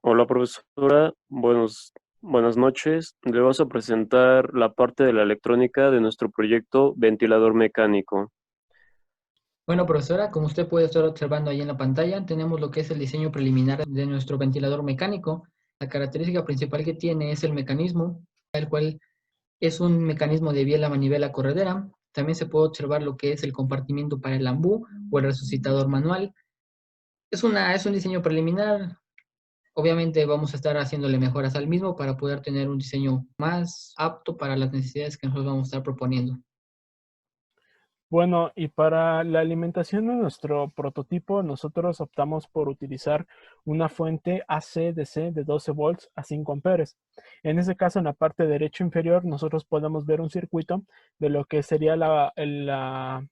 Hola profesora, buenas noches. Le vamos a presentar la parte de la electrónica de nuestro proyecto ventilador mecánico. Bueno, profesora, como usted puede estar observando ahí en la pantalla, tenemos lo que es el diseño preliminar de nuestro ventilador mecánico. La característica principal que tiene es el mecanismo, el cual es un mecanismo de biela manivela corredera. También se puede observar lo que es el compartimiento para el ambú o el resucitador manual. Es un diseño preliminar. Obviamente vamos a estar haciéndole mejoras al mismo para poder tener un diseño más apto para las necesidades que nosotros vamos a estar proponiendo. Bueno, y para la alimentación de nuestro prototipo, nosotros optamos por utilizar una fuente AC/DC de 12 volts a 5 amperes. En ese caso, en la parte derecha inferior, nosotros podemos ver un circuito de lo que sería la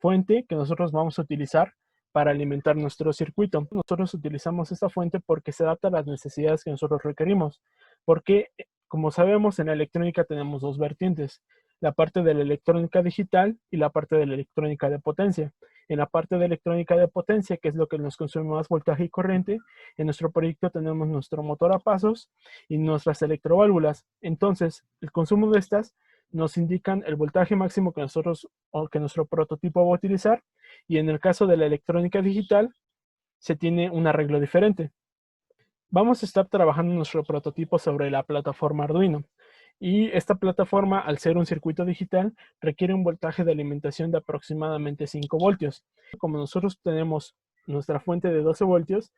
fuente que nosotros vamos a utilizar para alimentar nuestro circuito. Nosotros utilizamos esta fuente porque se adapta a las necesidades que nosotros requerimos. Porque, como sabemos, en la electrónica tenemos dos vertientes, la parte de la electrónica digital y la parte de la electrónica de potencia. En la parte de electrónica de potencia, que es lo que nos consume más voltaje y corriente, en nuestro proyecto tenemos nuestro motor a pasos y nuestras electroválvulas. Entonces, el consumo de estas nos indican el voltaje máximo que nosotros o que nuestro prototipo va a utilizar, y en el caso de la electrónica digital se tiene un arreglo diferente. Vamos a estar trabajando nuestro prototipo sobre la plataforma Arduino, y esta plataforma, al ser un circuito digital, requiere un voltaje de alimentación de aproximadamente 5 voltios. Como nosotros tenemos nuestra fuente de 12 voltios,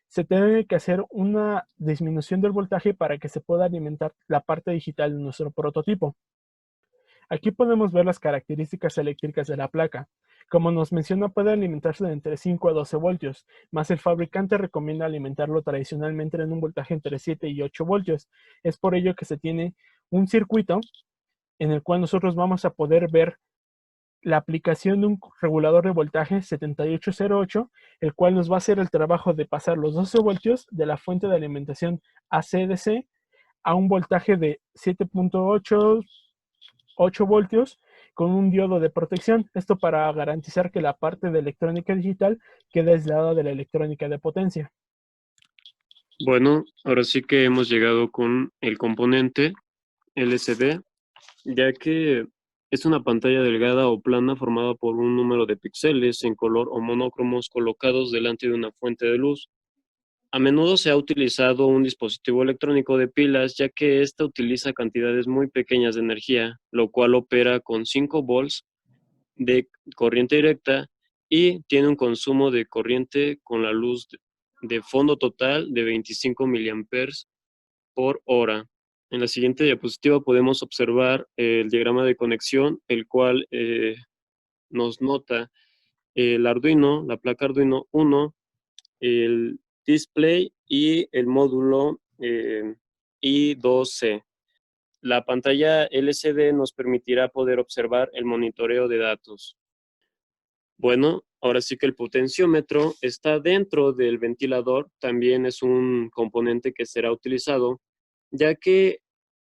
se tiene que hacer una disminución del voltaje para que se pueda alimentar la parte digital de nuestro prototipo. Aquí podemos ver las características eléctricas de la placa. Como nos menciona, puede alimentarse de entre 5 a 12 voltios, más el fabricante recomienda alimentarlo tradicionalmente en un voltaje entre 7 y 8 voltios. Es por ello que se tiene un circuito en el cual nosotros vamos a poder ver la aplicación de un regulador de voltaje 7808, el cual nos va a hacer el trabajo de pasar los 12 voltios de la fuente de alimentación AC/DC a un voltaje de 7.8 voltios con un diodo de protección. Esto para garantizar que la parte de electrónica digital quede aislada de la electrónica de potencia. Bueno, ahora sí que hemos llegado con el componente LCD, ya que es una pantalla delgada o plana formada por un número de píxeles en color o monocromos colocados delante de una fuente de luz. A menudo se ha utilizado un dispositivo electrónico de pilas, ya que ésta utiliza cantidades muy pequeñas de energía, lo cual opera con 5 volts de corriente directa y tiene un consumo de corriente con la luz de fondo total de 25 miliamperes por hora. En la siguiente diapositiva podemos observar el diagrama de conexión, el cual nos nota el Arduino, la placa Arduino 1, el display y el módulo I2C. La pantalla LCD nos permitirá poder observar el monitoreo de datos. Bueno, ahora sí que el potenciómetro está dentro del ventilador, también es un componente que será utilizado, ya que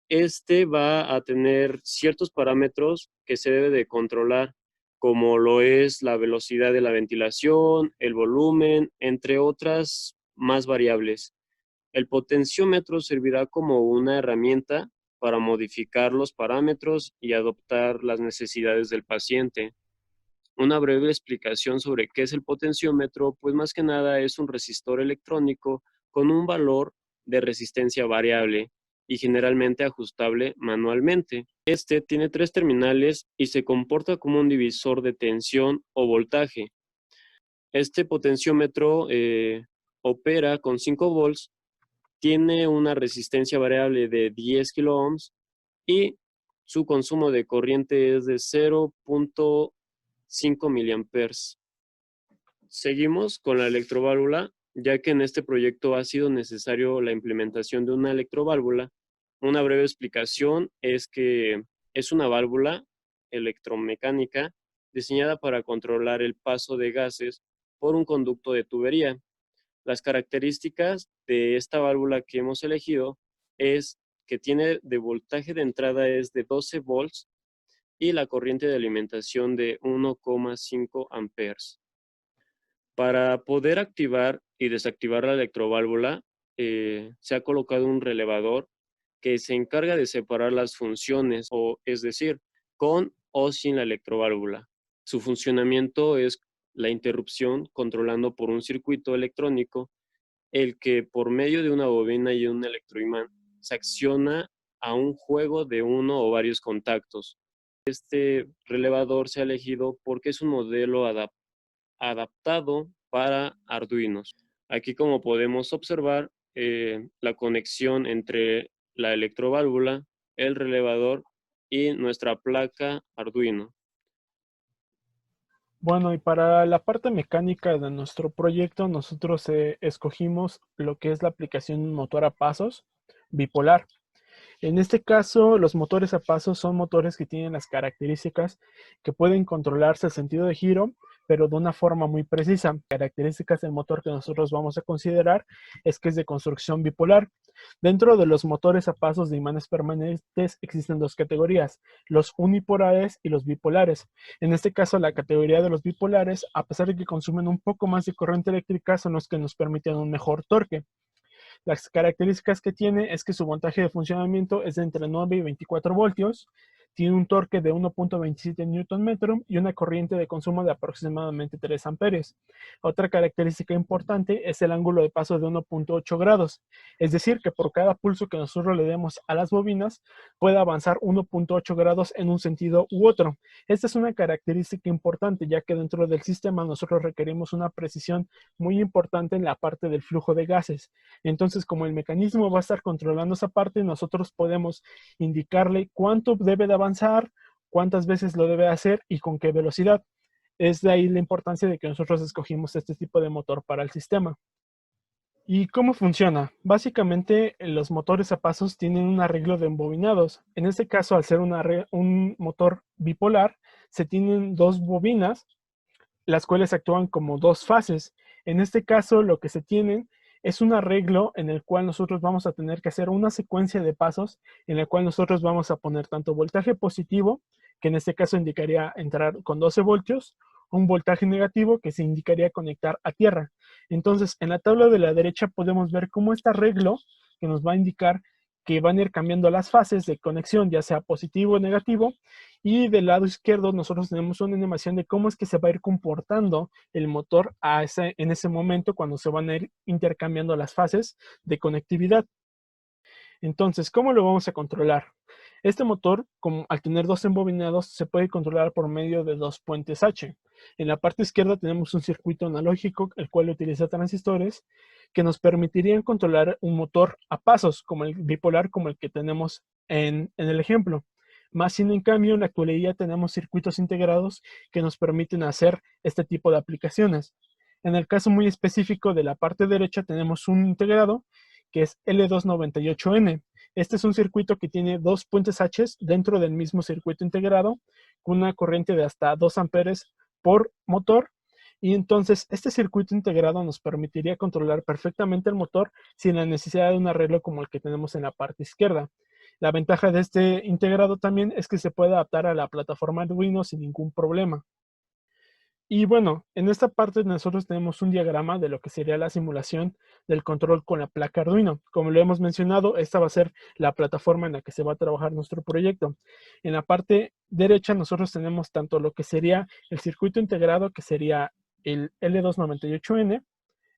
este va a tener ciertos parámetros que se debe de controlar, como lo es la velocidad de la ventilación, el volumen, entre otras más variables. El potenciómetro servirá como una herramienta para modificar los parámetros y adoptar las necesidades del paciente. Una breve explicación sobre qué es el potenciómetro, pues más que nada es un resistor electrónico con un valor de resistencia variable y generalmente ajustable manualmente. Este tiene 3 terminales y se comporta como un divisor de tensión o voltaje. Este potenciómetro opera con 5 volts, tiene una resistencia variable de 10 kiloohms y su consumo de corriente es de 0.5 miliamperes. Seguimos con la electroválvula, ya que en este proyecto ha sido necesario la implementación de una electroválvula. Una breve explicación es que es una válvula electromecánica diseñada para controlar el paso de gases por un conducto de tubería. Las características de esta válvula que hemos elegido es que tiene de voltaje de entrada es de 12 volts y la corriente de alimentación de 1,5 amperes. Para poder activar y desactivar la electroválvula, se ha colocado un relevador que se encarga de separar las funciones, es decir, con o sin la electroválvula. Su funcionamiento es la interrupción controlando por un circuito electrónico, el que por medio de una bobina y un electroimán se acciona a un juego de uno o varios contactos. Este relevador se ha elegido porque es un modelo adaptado para Arduinos. Aquí, como podemos observar, la conexión entre la electroválvula, el relevador y nuestra placa Arduino. Bueno, y para la parte mecánica de nuestro proyecto, nosotros escogimos lo que es la aplicación motor a pasos bipolar. En este caso, los motores a pasos son motores que tienen las características que pueden controlarse el sentido de giro, pero de una forma muy precisa. Características del motor que nosotros vamos a considerar es que es de construcción bipolar. Dentro de los motores a pasos de imanes permanentes existen dos categorías, los unipolares y los bipolares. En este caso, la categoría de los bipolares, a pesar de que consumen un poco más de corriente eléctrica, son los que nos permiten un mejor torque. Las características que tiene es que su voltaje de funcionamiento es de entre 9 y 24 voltios, tiene un torque de 1.27 Nm y una corriente de consumo de aproximadamente 3 amperes. Otra característica importante es el ángulo de paso de 1.8 grados, es decir, que por cada pulso que nosotros le demos a las bobinas puede avanzar 1.8 grados en un sentido u otro. Esta es una característica importante, ya que dentro del sistema nosotros requerimos una precisión muy importante en la parte del flujo de gases. Entonces, como el mecanismo va a estar controlando esa parte, nosotros podemos indicarle cuánto debe de avanzar, cuántas veces lo debe hacer y con qué velocidad. Es de ahí la importancia de que nosotros escogimos este tipo de motor para el sistema. ¿Y cómo funciona? Básicamente, los motores a pasos tienen un arreglo de embobinados. En este caso, al ser un motor bipolar, se tienen dos bobinas, las cuales actúan como dos fases. En este caso, lo que se tienen es un arreglo en el cual nosotros vamos a tener que hacer una secuencia de pasos en la cual nosotros vamos a poner tanto voltaje positivo, que en este caso indicaría entrar con 12 voltios, un voltaje negativo que se indicaría conectar a tierra. Entonces, en la tabla de la derecha podemos ver cómo este arreglo que nos va a indicar que van a ir cambiando las fases de conexión, ya sea positivo o negativo, y del lado izquierdo nosotros tenemos una animación de cómo es que se va a ir comportando el motor en ese momento cuando se van a ir intercambiando las fases de conectividad. Entonces, ¿cómo lo vamos a controlar? Este motor, al tener dos embobinados, se puede controlar por medio de dos puentes H. En la parte izquierda tenemos un circuito analógico, el cual utiliza transistores, que nos permitirían controlar un motor a pasos, como el bipolar, como el que tenemos en el ejemplo. Más sin en cambio, en la actualidad tenemos circuitos integrados que nos permiten hacer este tipo de aplicaciones. En el caso muy específico de la parte derecha tenemos un integrado que es L298N. Este es un circuito que tiene dos puentes H dentro del mismo circuito integrado con una corriente de hasta 2 amperes por motor. Y entonces este circuito integrado nos permitiría controlar perfectamente el motor sin la necesidad de un arreglo como el que tenemos en la parte izquierda. La ventaja de este integrado también es que se puede adaptar a la plataforma Arduino sin ningún problema. Y bueno, en esta parte nosotros tenemos un diagrama de lo que sería la simulación del control con la placa Arduino. Como lo hemos mencionado, esta va a ser la plataforma en la que se va a trabajar nuestro proyecto. En la parte derecha nosotros tenemos tanto lo que sería el circuito integrado, que sería el L298N,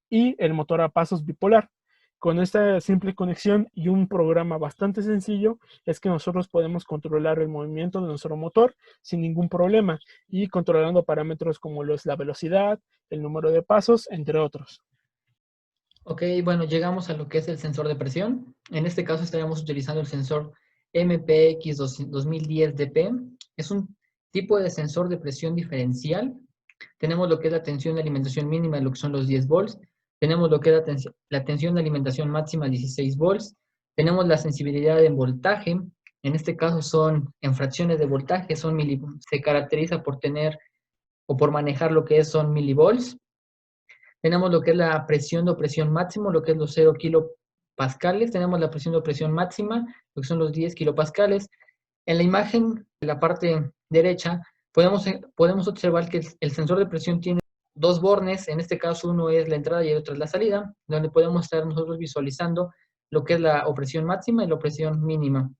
y el motor a pasos bipolar. Con esta simple conexión y un programa bastante sencillo es que nosotros podemos controlar el movimiento de nuestro motor sin ningún problema y controlando parámetros como lo es la velocidad, el número de pasos, entre otros. Ok, bueno, llegamos a lo que es el sensor de presión. En este caso estaríamos utilizando el sensor MPX 2010DP. Es un tipo de sensor de presión diferencial. Tenemos lo que es la tensión de alimentación mínima, lo que son los 10 volts. Tenemos lo que es la tensión de alimentación máxima, 16 volts. Tenemos la sensibilidad en voltaje. En este caso son en fracciones de voltaje, se caracteriza por tener o por manejar lo que son milivolts. Tenemos lo que es la presión de opresión máximo, lo que es los 0 kilopascales. Tenemos la presión de opresión máxima, lo que son los 10 kilopascales. En la imagen de la parte derecha podemos observar que el sensor de presión tiene dos bornes, en este caso uno es la entrada y el otro es la salida, donde podemos estar nosotros visualizando lo que es la opresión máxima y la opresión mínima.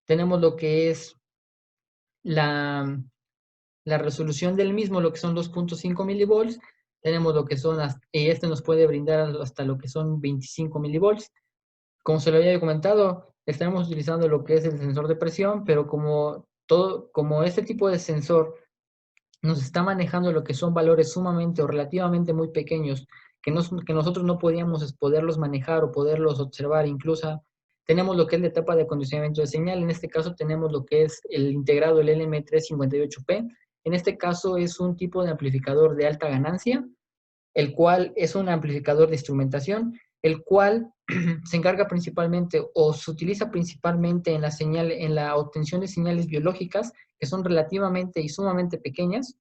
Tenemos lo que es la resolución del mismo, lo que son 2.5 milivolts, tenemos lo que son, y este nos puede brindar hasta lo que son 25 milivolts. Como se lo había comentado, estaremos utilizando lo que es el sensor de presión, pero como este tipo de sensor nos está manejando lo que son valores sumamente o relativamente muy pequeños, que nosotros no podíamos poderlos manejar o poderlos observar, incluso tenemos lo que es la etapa de acondicionamiento de señal, en este caso tenemos lo que es el integrado, el LM358P, en este caso es un tipo de amplificador de alta ganancia, el cual es un amplificador de instrumentación, el cual se encarga principalmente o se utiliza principalmente en la obtención de señales biológicas que son relativamente y sumamente pequeñas,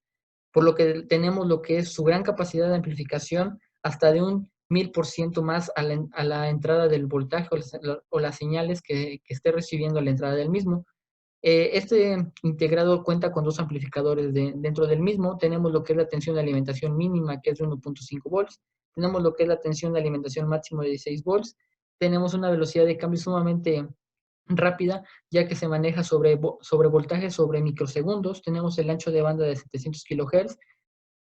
por lo que tenemos lo que es su gran capacidad de amplificación hasta de un 1000% más a la entrada del voltaje o las señales que esté recibiendo a la entrada del mismo. Este integrado cuenta con dos amplificadores dentro del mismo. Tenemos lo que es la tensión de alimentación mínima, que es de 1.5 volts. Tenemos lo que es la tensión de alimentación máximo de 16 volts. Tenemos una velocidad de cambio sumamente rápida, ya que se maneja sobre voltajes sobre microsegundos. Tenemos el ancho de banda de 700 kHz.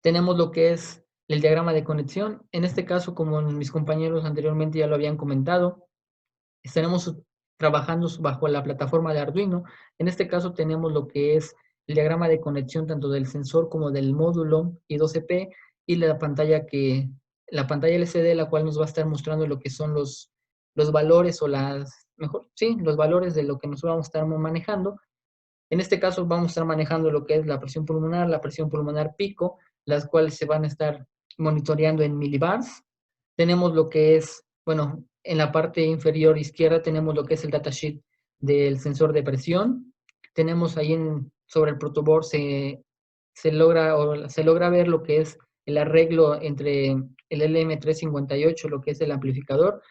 Tenemos lo que es el diagrama de conexión. En este caso, como mis compañeros anteriormente ya lo habían comentado, estaremos trabajando bajo la plataforma de Arduino. En este caso tenemos lo que es el diagrama de conexión tanto del sensor como del módulo I2C y la pantalla LCD, la cual nos va a estar mostrando lo que son los valores o los valores de lo que nosotros vamos a estar manejando. En este caso vamos a estar manejando lo que es la presión pulmonar pico, las cuales se van a estar monitoreando en milibars. Tenemos lo que es, bueno, en la parte inferior izquierda tenemos lo que es el datasheet del sensor de presión. Tenemos ahí sobre el protoboard se logra ver lo que es el arreglo entre el LM358, lo que es el amplificador.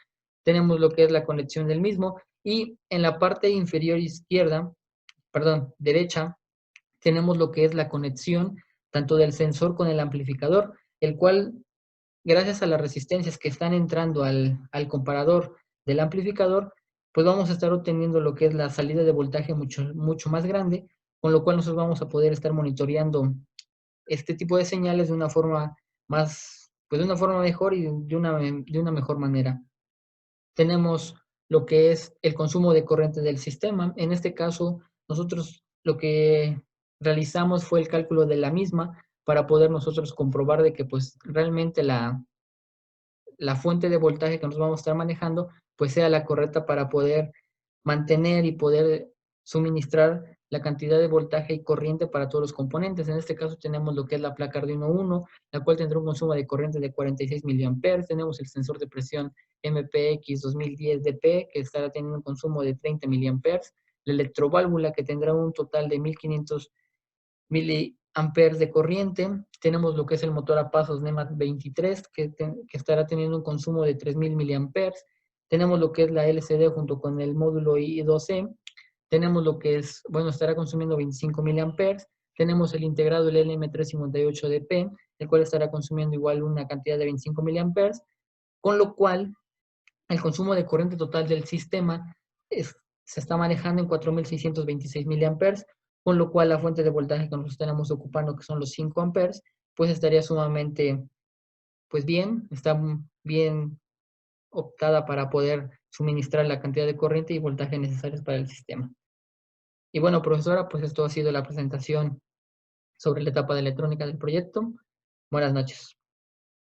Tenemos lo que es la conexión del mismo y en la parte inferior derecha, tenemos lo que es la conexión tanto del sensor con el amplificador, el cual, gracias a las resistencias que están entrando al comparador del amplificador, pues vamos a estar obteniendo lo que es la salida de voltaje mucho más grande, con lo cual nosotros vamos a poder estar monitoreando este tipo de señales de una forma pues de una forma mejor y de una mejor manera. Tenemos lo que es el consumo de corriente del sistema. En este caso, nosotros lo que realizamos fue el cálculo de la misma para poder nosotros comprobar de que pues realmente la fuente de voltaje que nos vamos a estar manejando pues sea la correcta para poder mantener y poder suministrar la cantidad de voltaje y corriente para todos los componentes. En este caso tenemos lo que es la placa Arduino 1, la cual tendrá un consumo de corriente de 46 mA. Tenemos el sensor de presión MPX 2010DP, que estará teniendo un consumo de 30 mA. La electroválvula, que tendrá un total de 1500 miliamperes de corriente. Tenemos lo que es el motor a pasos NEMAT 23, que estará teniendo un consumo de 3000 miliamperes. Tenemos lo que es la LCD junto con el módulo I2C. Tenemos lo que es, bueno, estará consumiendo 25 miliamperes. Tenemos el integrado, el LM358DP, el cual estará consumiendo igual una cantidad de 25 miliamperes, con lo cual el consumo de corriente total del sistema se está manejando en 4626 miliamperes, con lo cual la fuente de voltaje que nosotros tenemos ocupando, que son los 5 amperes, pues estaría sumamente, pues bien, está bien optada para poder suministrar la cantidad de corriente y voltaje necesarios para el sistema. Y bueno, profesora, pues esto ha sido la presentación sobre la etapa de electrónica del proyecto. Buenas noches.